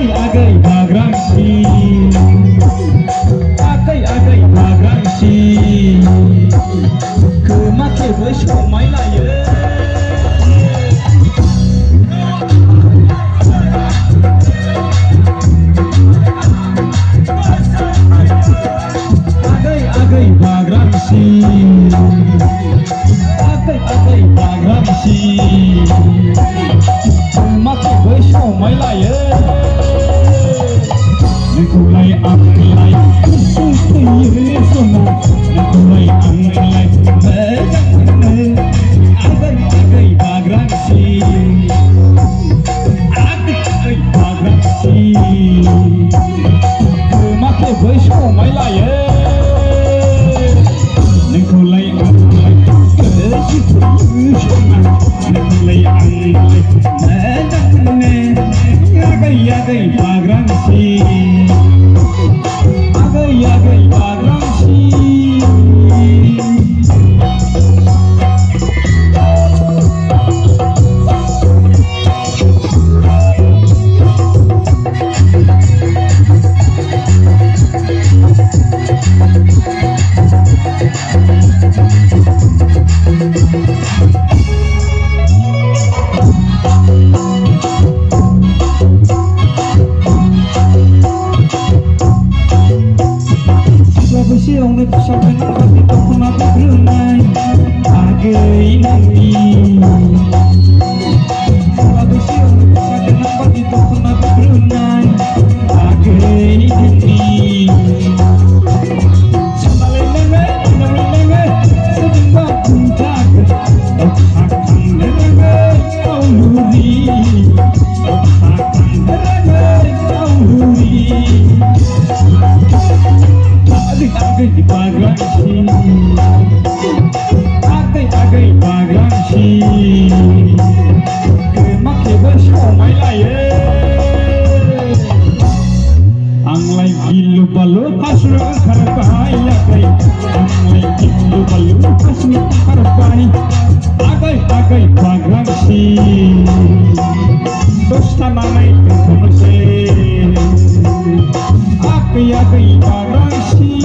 Agai bagrangsi, agai bagrangsi, kemake bersomai laya. Agai bagrangsi, agai bagrangsi, kemake bersomai laya. Nikolai anglai susti sona Nikolai anglai agai bagrangsi agai bagrangsi kemake bersomai laya Nikolai anglai susti sona Nikolai anglai agai bagrangsi agai bagrangsi. Siang sampai nanti tak pernah berenang agai nanti. Kalau siang sampai nanti tak pernah berenang agai nanti. Sampai lengan sejengkal puncak, akan lengan kau luri, akan lengan kau luri. Agai bagrangsi, agai bagrangsi, kemake bersomai laya. Anglai gilu balu asra karpai agai, anglai gilu balu asra karpai. Agai bagrangsi, dosta manai tense. Agai bagrangsi.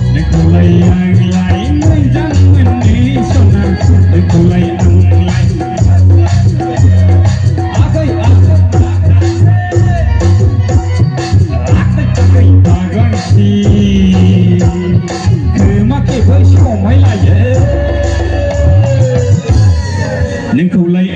Nikolai anglai menjangan di sana Nikolai anglai agai bagrangsi kemake bersomai laya Nikolai